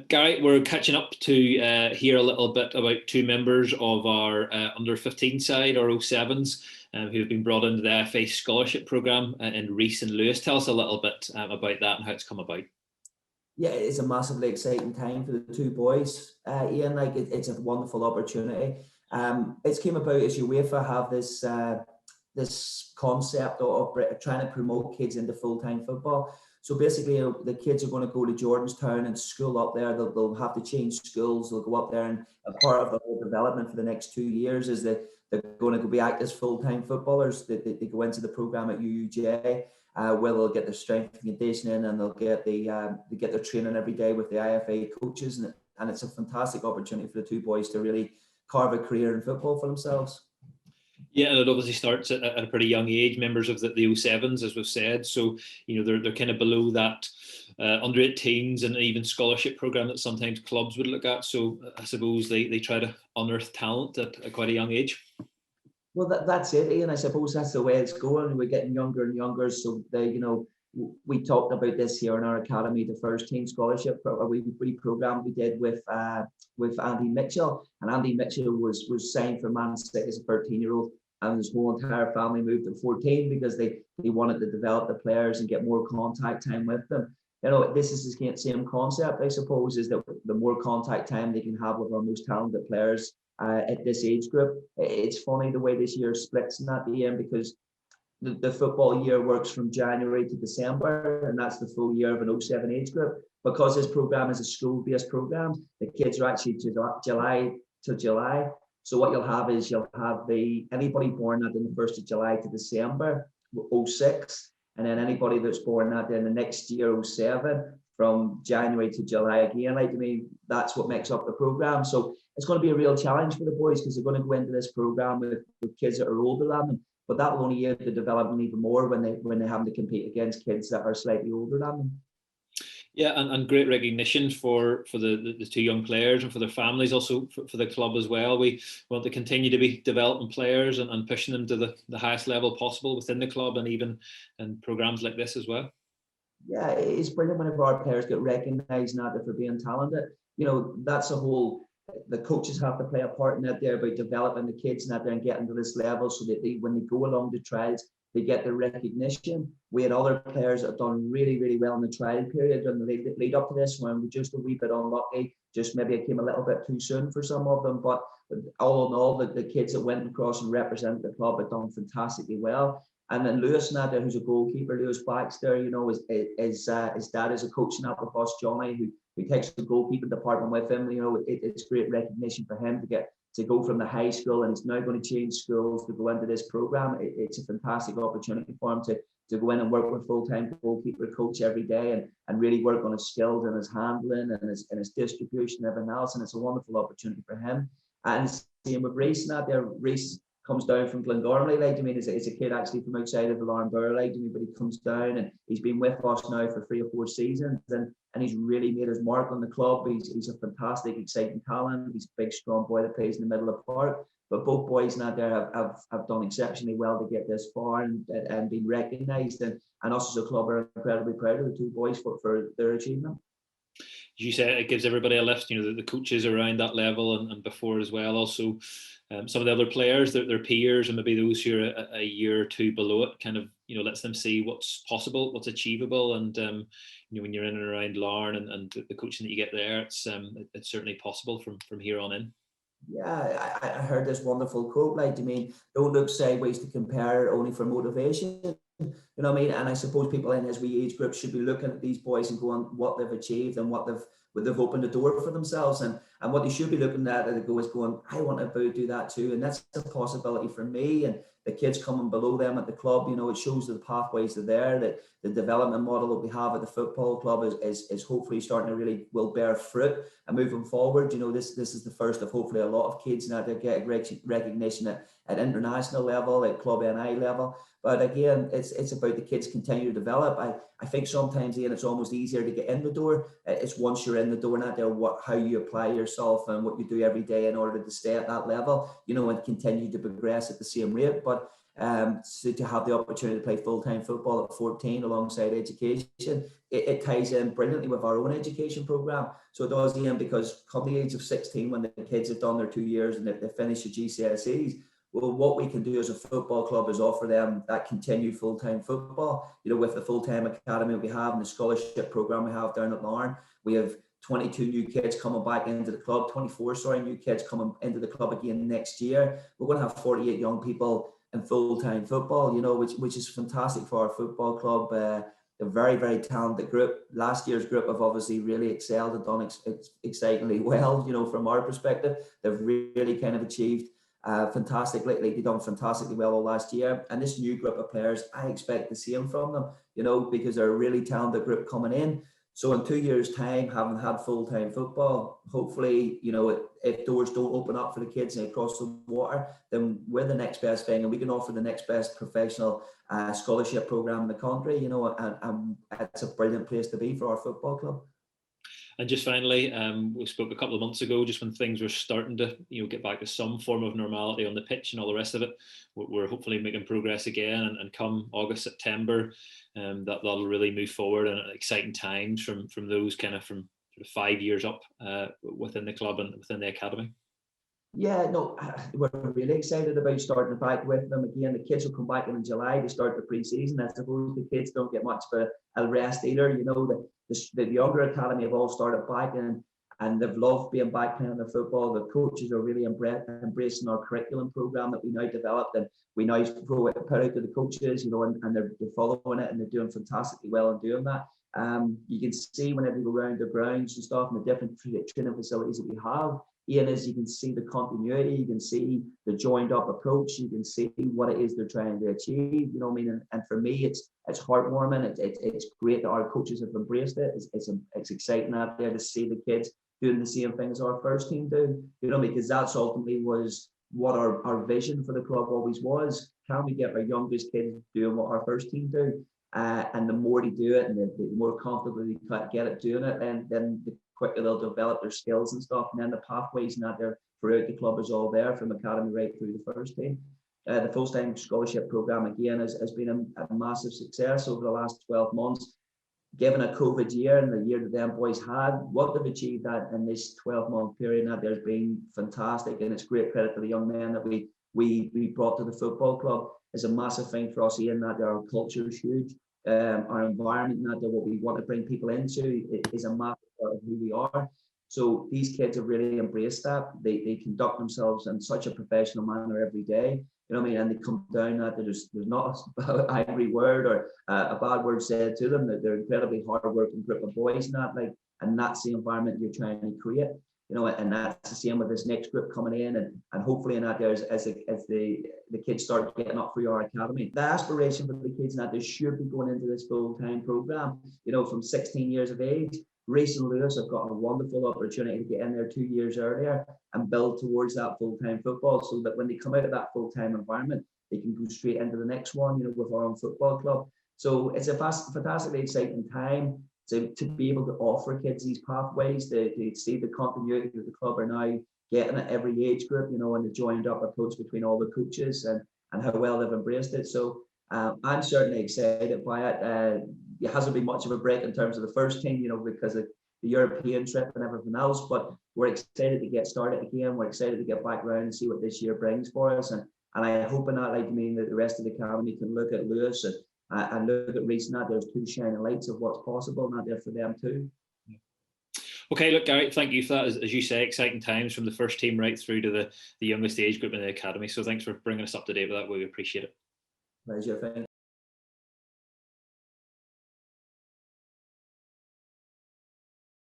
Gary, we're catching up to hear a little bit about two members of our under 15 side, our 07s, who have been brought into the FA scholarship programme in Reece and Lewis. Tell us a little bit about that and how it's come about. Yeah, it's a massively exciting time for the two boys, Ian. Like it's a wonderful opportunity. It's came about as UEFA have this concept of trying to promote kids into full-time football. So basically, the kids are going to go to Jordanstown and school up there. They'll have to change schools. They'll go up there, and a part of the whole development for the next 2 years is that they're going to be act as full-time footballers. They go into the program at UUJ, where they'll get their strength and conditioning, and they'll get their training every day with the IFA coaches, and it's a fantastic opportunity for the two boys to really carve a career in football for themselves. Yeah, and it obviously starts at a pretty young age, members of the 07s, as we've said. So, they're kind of below that under 18s and even scholarship program that sometimes clubs would look at. So I suppose they try to unearth talent at quite a young age. Well, that's it, Ian. I suppose that's the way it's going. We're getting younger and younger. So we talked about this here in our academy, the first team scholarship program we did with Andy Mitchell, and Andy Mitchell was signed for Man City as a 13-year-old, and his whole entire family moved to 14 because they wanted to develop the players and get more contact time with them. This is the same concept, I suppose, is that the more contact time they can have with our most talented players at this age group. It's funny the way this year splits in that, Ian, because the football year works from January to December, and that's the full year of an 07 age group. Because this program is a school-based program, the kids are actually July to July. So what you'll have is anybody born in the 1st of July to December, 06, and then anybody that's born in the next year, 07, from January to July again. That's what makes up the program. So it's going to be a real challenge for the boys because they're going to go into this program with kids that are older than them. But that will only aid the development even more when they have to compete against kids that are slightly older than them. Yeah, and great recognition for the two young players and for their families, also for the club as well. We want to continue to be developing players and pushing them to the highest level possible within the club, and even in programmes like this as well. Yeah, it's brilliant whenever our players get recognised now for being talented. That's the coaches have to play a part in that there about developing the kids and there and getting to this level so that when they go along the trials, they get the recognition. We had other players that have done really, really well in the trial period and the lead up to this when we just a wee bit unlucky. Just maybe it came a little bit too soon for some of them. But all in all, the kids that went across and represented the club have done fantastically well. And then Lewis Nader, who's a goalkeeper, Lewis Baxter, his dad is a coach now with us, Johnny, who takes the goalkeeping department with him. It's great recognition for him to go from the high school, and he's now going to change schools to go into this program. It's a fantastic opportunity for him to go in and work with full-time goalkeeper coach every day and really work on his skills and his handling and his distribution and everything else. And it's a wonderful opportunity for him. And same with Reece now. Reece comes down from Glengormley, is a kid actually from outside of the Larnborough, but he comes down and he's been with us now for 3 or 4 seasons, and he's really made his mark on the club. He's a fantastic, exciting talent. He's a big, strong boy that plays in the middle of the park. But both boys now there have done exceptionally well to get this far and been recognised, and us as a club are incredibly proud of the two boys for their achievement. As you say, it gives everybody a lift. The coaches around that level and before as well. Also, some of the other players, their peers, and maybe those who are a year or two below it, kind of lets them see what's possible, what's achievable, and when you're in and around Larne and the coaching that you get there, it's certainly possible from here on in. Yeah, I heard this wonderful quote. Don't look sideways to compare, only for motivation. And I suppose people in his wee age group should be looking at these boys and going what they've achieved and what they've opened the door for themselves, and what they should be looking at is going, I want to do that too, and that's a possibility for me. And the kids coming below them at the club, it shows that the pathways are there, that the development model that we have at the football club is hopefully starting to will bear fruit and moving forward. This is the first of hopefully a lot of kids now that get recognition at international level, at club NI level. But again, it's about the kids continue to develop. I think sometimes, Ian, it's almost easier to get in the door. It's once you're in the door, not there, how you apply yourself and what you do every day in order to stay at that level, and continue to progress at the same rate. But So to have the opportunity to play full-time football at 14 alongside education, it ties in brilliantly with our own education program. So it does, Ian, because come the age of 16, when the kids have done their 2 years and they finish the GCSEs, well, what we can do as a football club is offer them that continued full-time football, with the full-time academy we have and the scholarship program we have down at Larne. We have 22 new kids coming back into the club, 24, new kids coming into the club again next year. We're going to have 48 young people in full-time football, which is fantastic for our football club. A very, very talented group. Last year's group have obviously really excelled and done excitingly well, from our perspective. They've really kind of achieved fantastically. They've done fantastically well all last year. And this new group of players, I expect the same from them, because they're a really talented group coming in. So in 2 years' time, having had full-time football, hopefully, if doors don't open up for the kids across the water, then we're the next best thing, and we can offer the next best professional scholarship program in the country, and it's a brilliant place to be for our football club. And just finally, we spoke a couple of months ago, just when things were starting to, get back to some form of normality on the pitch and all the rest of it. We're hopefully making progress again, and come August, September, that'll really move forward, and exciting times from those kind of from sort of 5 years up within the club and within the academy. Yeah, no, we're really excited about starting back with them again. The kids will come back in July to start the pre-season. I suppose the kids don't get much of a rest either. The younger academy have all started back, and they've loved being back playing their football. The coaches are really embracing our curriculum program that we now developed, and we now put out to the coaches, and they're following it, and they're doing fantastically well in doing that. You can see whenever you go around the grounds and stuff and the different training facilities that we have, Ian, is you can see the continuity, you can see the joined up approach, you can see what it is they're trying to achieve, and for me it's heartwarming, it's great that our coaches have embraced it. It's exciting out there to see the kids doing the same thing as our first team do, because that's ultimately was what our vision for the club always was. Can we get our youngest kids doing what our first team do? And the more they do it, and the more comfortable they get at doing it, then the quicker they'll develop their skills and stuff. And then the pathways and that there throughout the club is all there, from academy right through the first team. The full-time scholarship program again has been a massive success over the last 12 months. Given a COVID year and the year that them boys had, what they've achieved that in this 12-month period now, there's been fantastic, and it's great credit to the young men that we brought to the football club. Is a massive thing for us, Ian, that our culture is huge. Our environment, that what we want to bring people into, is a massive part of who we are. So these kids have really embraced that. They conduct themselves in such a professional manner every day. And they come down that there's not an angry word or a bad word said to them. That they're incredibly hard-working group of boys, and that's the environment you're trying to create. And that's the same with this next group coming in, and hopefully in that there as the kids start getting up through our academy. The aspiration for the kids that they should be going into this full-time program, from 16 years of age. Reece and Lewis have got a wonderful opportunity to get in there 2 years earlier and build towards that full-time football, so that when they come out of that full-time environment, they can go straight into the next one, with our own football club. So it's a fantastically exciting time to be able to offer kids these pathways, to see the continuity that the club are now getting at every age group, and the joined up approach between all the coaches and how well they've embraced it. So I'm certainly excited by it. It hasn't been much of a break in terms of the first team, because of the European trip and everything else, but we're excited to get started again. We're excited to get back around and see what this year brings for us. And I hope in that, that the rest of the academy can look at Lewis and look at Reece, and that there's two shining lights of what's possible, and that there for them too. Okay, look, Gary, thank you for that. As you say, exciting times from the first team right through to the youngest age group in the academy. So thanks for bringing us up to date with that. We appreciate it. Pleasure. Thank